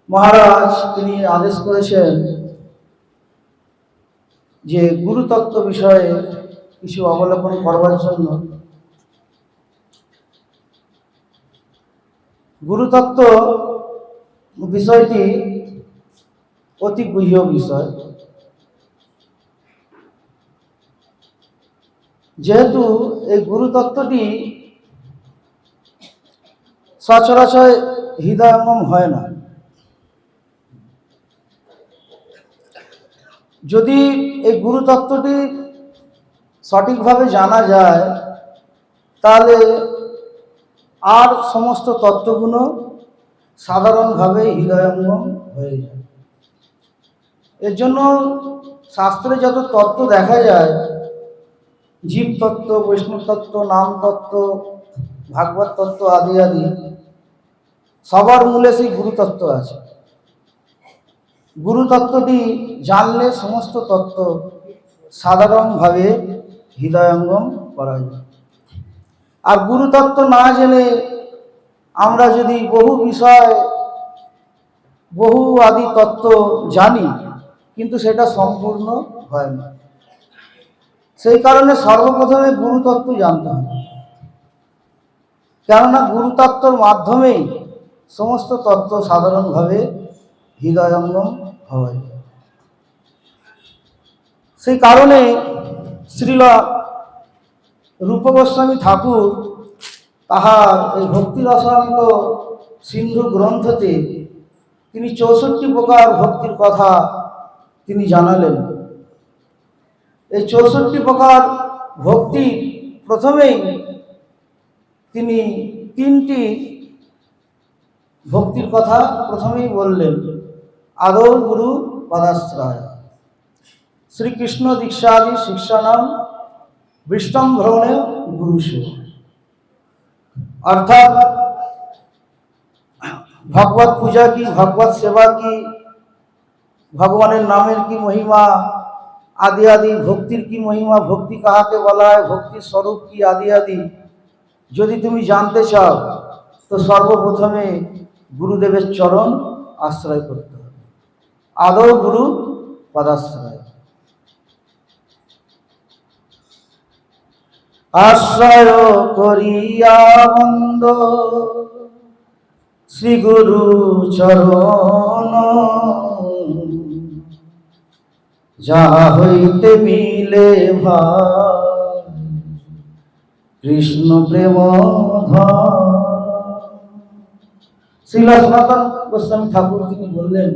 মহারাজ তিনি আদেশ করেছেন যে গুরুতত্ত্ব বিষয়ে কিছু অবলোকন করবার জন্য। গুরুতত্ত্ব বিষয়টি অতি গুহ্য বিষয়। যেহেতু এই গুরুতত্ত্বটি সচরাচর হৃদয়ঙ্গম হয় না, যদি এই গুরুতত্ত্বটি সঠিকভাবে জানা যায় তাহলে আর সমস্ত তত্ত্বগুলো সাধারণভাবে হৃদয়ঙ্গম হয়ে যায়। এর জন্য শাস্ত্রে যত তত্ত্ব দেখা যায়, জীব তত্ত্ব, বৈষ্ণব তত্ত্ব, নাম তত্ত্ব, ভাগবত তত্ত্ব আদি আদি, সবার মূলে সেই গুরুতত্ত্ব আছে। গুরুতত্ত্বটি জানলে সমস্ত তত্ত্ব সাধারণভাবে হৃদয়ঙ্গম করা যায়। আর গুরুতত্ত্ব না জেনে আমরা যদি বহু বিষয়, বহু আদি তত্ত্ব জানি, কিন্তু সেটা সম্পূর্ণ হয় না। সেই কারণে সর্বপ্রথমে গুরুতত্ত্ব জানতে হবে, কেননা গুরুতত্ত্বর মাধ্যমেই সমস্ত তত্ত্ব সাধারণভাবে হৃদয়ঙ্গম হয়। সেই কারণে শ্রীল রূপ গোস্বামী ঠাকুর তাহার এই ভক্তি রসায়ন্ত সিন্ধু গ্রন্থতে তিনি 64 প্রকার ভক্তির কথা তিনি জানালেন। এই 64 প্রকার ভক্তি প্রথমেই তিনি 3টি ভক্তির কথা প্রথমেই বললেন। আদৌ গুরু পদাশ্রয়, শ্রীকৃষ্ণ দীক্ষাদি শিক্ষানাম বিষ্টম ভ্রমণে গুরুষু। অর্থাৎ ভগবত পূজা কি, ভগবত সেবা কি, ভগবানের নামের কি মহিমা, আদি আদি ভক্তির কি মহিমা, ভক্তি কাহাকে বলা হয়, ভক্তির স্বরূপ কি, আদি আদি যদি তুমি জানতে চাও তো সর্বপ্রথমে গুরুদেবের চরণ আশ্রয় করতে হবে। আদৌ গুরু পদাশ্রয়। আশ্রয় করিয়া বন্দ শ্রী গুরু চরণ, যাহা হইতে মিলে ভাই কৃষ্ণ প্রেম ধন। শ্রীল সনাতন গোস্বামী ঠাকুর তিনি বললেন,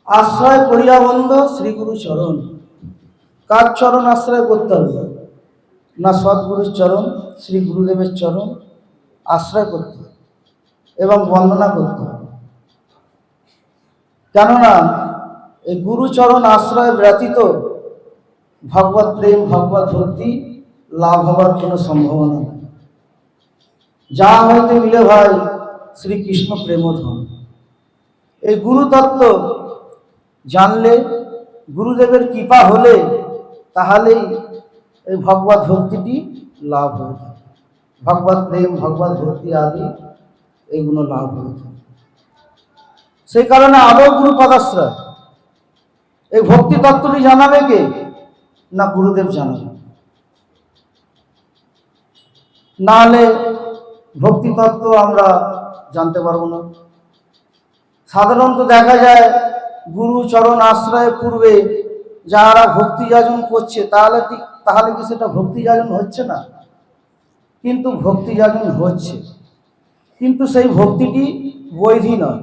আশ্রয় করিয়া বন্ধ শ্রীগুরু চরণ। কার চরণ আশ্রয় করতে হবে? না, সদ্গুরুর চরণ, শ্রী গুরুদেবের চরণ আশ্রয় করতে হবে এবং বন্দনা করতে হবে। কেননা এই গুরুচরণ আশ্রয় ব্যতীত ভগবত প্রেম, ভগবত ভক্তি লাভ হওয়ার কোনো সম্ভাবনা নেই। যা হইতে মিলে ভাই শ্রীকৃষ্ণ প্রেমধন। এই গুরুতত্ত্ব জানলে, গুরুদেবের কৃপা হলে, তাহলেই এই ভগবত ভক্তিটি লাভ হয়ে থাকে। ভগবত প্রেম, ভগবত ভক্তি আদি এইগুলো লাভ হয়ে থাকে। সেই কারণে আদৌ গুরু পদাশ্রয়। এই ভক্তি তত্ত্বটি জানাবে কে? না, গুরুদেব জানাবে। না হলে ভক্তি তত্ত্ব আমরা জানতে পারবো না। সাধারণত দেখা যায় গুরু চরণ আশ্রয়ের পূর্বে যারা ভক্তি যাজন করছে তাহলে কি সেটা ভক্তি যাজন হচ্ছে না? কিন্তু ভক্তি যাজন হচ্ছে, কিন্তু সেই ভক্তিটি বৈধি নয়,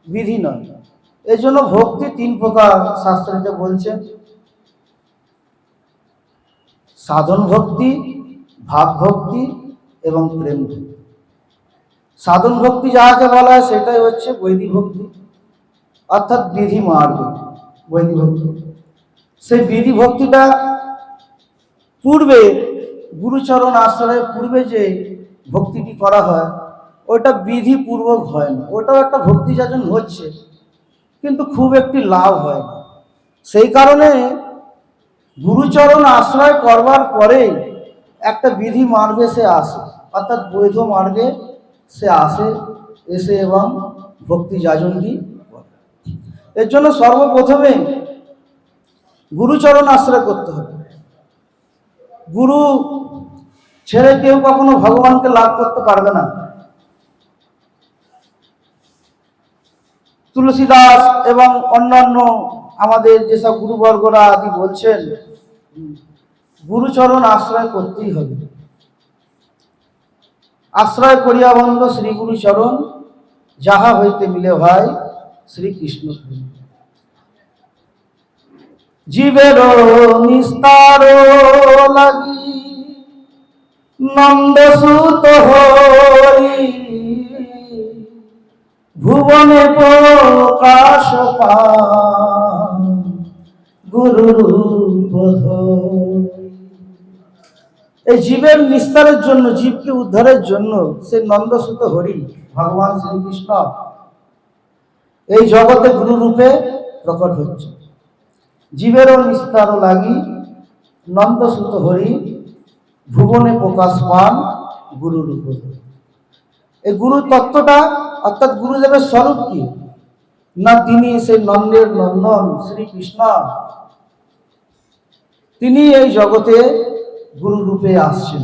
বিধি নয়। এই জন্য ভক্তি 3 প্রকার শাস্ত্রীতে বলছেন: সাধন ভক্তি, ভাব ভক্তি এবং প্রেম ভক্তি। সাধন ভক্তি যাহাকে বলা হয় সেটাই হচ্ছে বৈদিক ভক্তি, অর্থাৎ বিধি মার্গ বৈদিক ভক্তি। সেই বিধি ভক্তিটা পূর্বে গুরুচরণ আশ্রয়ের পূর্বে যে ভক্তিটি করা হয় ওটা বিধিপূর্বক হয় না। ওটাও একটা ভক্তি যাজন হচ্ছে, কিন্তু খুব একটি লাভ হয় না। সেই কারণে গুরুচরণ আশ্রয় করবার পরে একটা বিধি মার্গে সে আসে, অর্থাৎ বৈধ মার্গে সে আসে, এসে এবং ভক্তি যাজনটি করে। এর জন্য সর্বপ্রথমে গুরুচরণ আশ্রয় করতে হবে। গুরু ছেড়ে কেউ কখনো ভগবানকে লাভ করতে পারবে না। তুলসীদাস এবং অন্যান্য আমাদের যেসব গুরুবর্গরা আদি বলছেন, গুরুচরণ আশ্রয় করতেই হবে। আশ্রয় করিয়া বন্ধ শ্রী গুরুচরণ, যাহা হইতে মিলে ভাই শ্রীকৃষ্ণ। জীবের নিস্তার লাগি নন্দসুত হরি, ভুবনে প্রকাশ পান গুরু রূপ ধরি। এই জীবের নিস্তারের জন্য, জীবকে উদ্ধারের জন্য সে নন্দসুত হরি ভগবান শ্রীকৃষ্ণ এই জগতে গুরু রূপে প্রকট হচ্ছে। জীবেরও নিস্তার লাগি নন্দসুত হরি, ভুবনে প্রকাশ পান গুরু রূপ ধরি। এই গুরু তত্ত্বটা অর্থাৎ গুরুদেবের স্বরূপ কি না, তিনি সেই নন্দের নন্দন শ্রীকৃষ্ণ, তিনি এই জগতে গুরু রূপে আসছেন।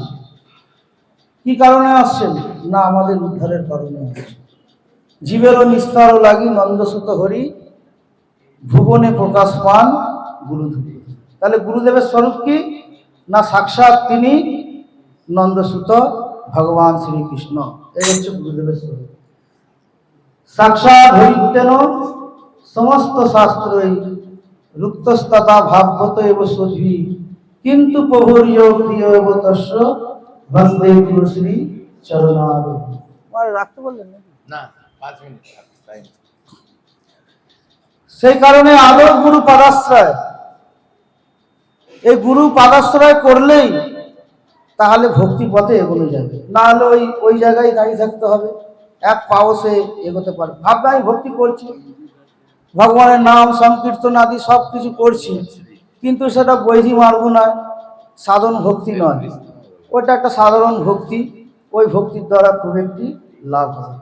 কি কারণে আসছেন না, আমাদের উদ্ধারের কারণে আসছেন। জীবেরও নিস্তার লাগি নন্দসুত হরি, ভুবনে প্রকাশ পান গুরু রূপে। তাহলে গুরুদেবের স্বরূপ কি না, সাক্ষাৎ তিনি নন্দসুত ভগবান শ্রীকৃষ্ণ। এই হচ্ছে গুরুদেবের স্বরূপ। সাক্ষাৎ হরিতেন সমস্ত শাস্ত্রই, রুক্তস্ততা ভাবগত এব সধি, কিন্তু প্রভুর প্রিয় এব তস্য বন্দে গুরু শ্রী চরণারবিন্দ। রাখতে বললেন না, 5 মিনিট টাইম। সেই কারণে আদর গুরু পাদাশ্রয়, এই গুরু পাদাশ্রয় করলেই তাহলে ভক্তি পথে এগোনো যাবে। না হলে ওই জায়গায় দাঁড়িয়ে থাকতে হবে, এক পাও সে এগোতে পারে। ভাববে আমি ভক্তি করছি, ভগবানের নাম সংকীর্তন আদি সব কিছু করছি, কিন্তু সেটা বৈধি মার্গ নয়, সাধন ভক্তি নয়, ওটা একটা সাধারণ ভক্তি। ওই ভক্তির দ্বারা খুব একটি লাভ হবে।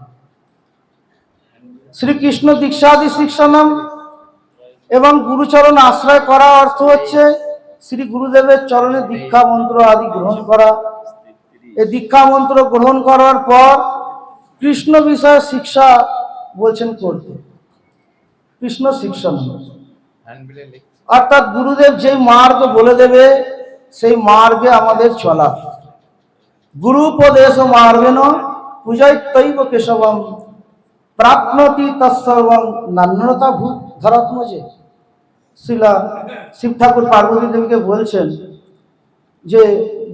শ্রীকৃষ্ণ দীক্ষাদি শিক্ষানাম এবং গুরুচরণ আশ্রয় করা অর্থ হচ্ছে শ্রী গুরুদেবের চরণে দীক্ষা মন্ত্র আদি গ্রহণ করা। এই দীক্ষা মন্ত্র গ্রহণ করার পর কৃষ্ণ বিষয়ে শিক্ষা বলছেন করতে, কৃষ্ণ শিক্ষা, অর্থাৎ গুরুদেব যে মার্গ বলে দেবে সেই মার্গে আমাদের চলা। গুরুপদেশ মার্গেন পূজয়ৈব কেশবম, প্রাপ্নতি তৎসর্বং নান্যতা ভূত ধরাত্মজে। শিব ঠাকুর পার্বতী দেবীকে বলছেন যে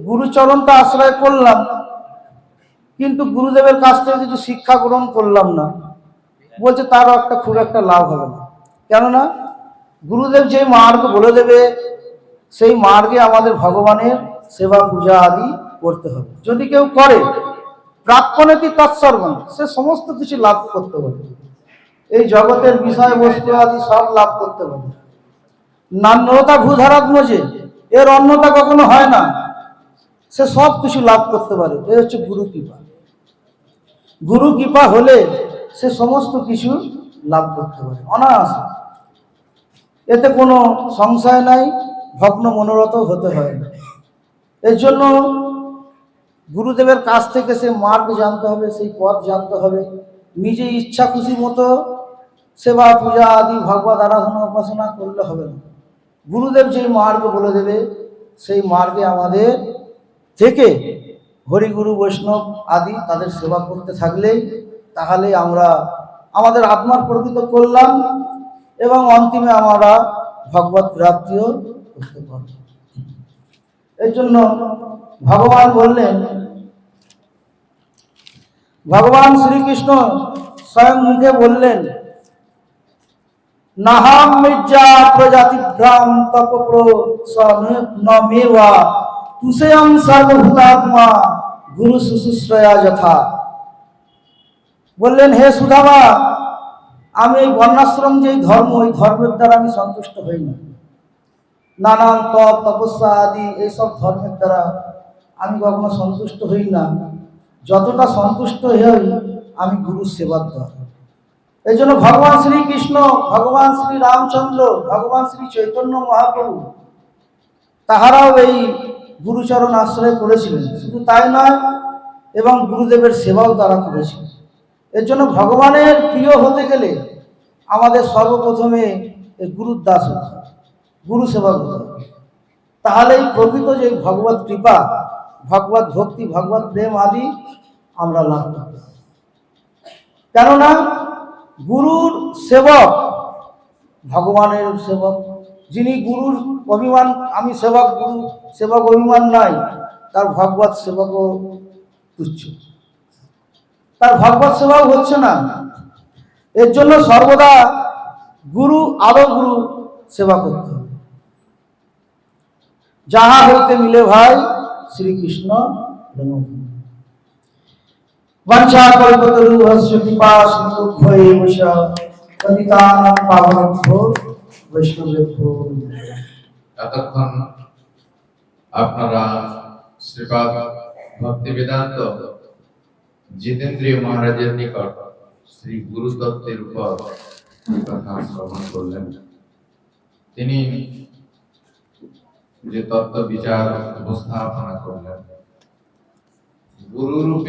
গুরুচরণটা আশ্রয় করলাম, কিন্তু গুরুদেবের কাছ থেকে যদি শিক্ষা গ্রহণ করলাম না, বলছে তারও খুব একটা লাভ হবে না। কেননা গুরুদেব যে মার্গ বলে দেবে সেই মার্গে আমাদের ভগবানের সেবা পূজা আদি করতে হবে। যদি কেউ করে প্রাপ্যনেতি তৎসর্বং, সে সমস্ত কিছু লাভ করতে পারে, এই জগতের বিষয়বস্তু আদি সব লাভ করতে পারে। নান্যতা ভূধারাত্মজে, এর অন্যতা কখনো হয় না, সে সব কিছু লাভ করতে পারে। এই হচ্ছে গুরু কৃপা। গুরু কৃপা হলে সে সমস্ত কিছু লাভ করতে পারে অনায়াসে, এতে কোনো সংশয় নাই, ভগ্ন মনোরথ হতে হয় না। এর জন্য গুরুদেবের কাছ থেকে সে মার্গ জানতে হবে, সেই পথ জানতে হবে। নিজে ইচ্ছা খুশি মতো সেবা পূজা আদি ভগবত আরাধনা উপাসনা করলে হবে না। গুরুদেব যেই মার্গ বলে দেবে সেই মার্গে আমাদের থেকে হরিগুরু বৈষ্ণব আদি তাদের সেবা করতে থাকলেই তাহলে আমরা আমাদের আত্মার প্রকৃত করলাম এবং অন্তিমে আমরা ভগবত প্রাপ্তিও করতে পারব। এই জন্য ভগবান বললেন, ভগবান শ্রীকৃষ্ণ স্বয়ং মুখে বললেন, নাহাম মির্জা প্রজাতিভ্রাম তপপ্র নমেবা তুষেয়ং সর্বভূতাত্মা গুরু শুশ্রূষয়া যথা। বললেন, হে সুধামা, আমি এই বর্ণাশ্রম যে ধর্ম, ওই ধর্মের দ্বারা আমি সন্তুষ্ট হই না। নানান তপ তপস্যা আদি এইসব ধর্মের দ্বারা আমি কখনো সন্তুষ্ট হই না। যতটা সন্তুষ্ট হই আমি গুরুর সেবার দ্বারা। এই জন্য ভগবান শ্রীকৃষ্ণ, ভগবান শ্রী রামচন্দ্র, ভগবান শ্রী চৈতন্য মহাপ্রভু তাহারাও এই গুরুচরণ আশ্রয় করেছিলেন। শুধু তাই নয়, এবং গুরুদেবের সেবাও তারা করেছিলেন। এর জন্য ভগবানের প্রিয় হতে গেলে আমাদের সর্বপ্রথমে এই গুরুর দাস হতে হবে, গুরু সেবা করতে হবে। তাহলেই প্রকৃত যে ভগবত কৃপা, ভগবত ভক্তি, ভগবত প্রেম আদি আমরা লাভ করতে পারি। কেননা গুরুর সেবক ভগবানের সেবক। যিনি গুরুর অভিমান, আমি সেবক, গুরু সেবক অভিমান নাই, তার ভগবত সেবকও তুচ্ছ, তার ভগবত সেবাও হচ্ছে না। এর জন্য সর্বদা গুরু, আরো গুরু সেবা করতে হবে। যাহা হইতে মিলে ভাই শ্রীকৃষ্ণ বঞ্চা কল্পতরুভস্য কৃপা সিন্ধুভ্যৈব পতিতানাং পাবনেভ্যো বৈষ্ণবেভ্যো। এতক্ষণ আপনারা শ্রীপাদ ভক্তিবেদান্ত জিতেন্দ্রীয় মহারাজের নিকট শ্রী গুরু তত্ত্বের উপর কথা শ্রবণ করলেন। তিনি যে তত্ত্ব বিচার উপস্থাপনা করলেন, গুরু রূপে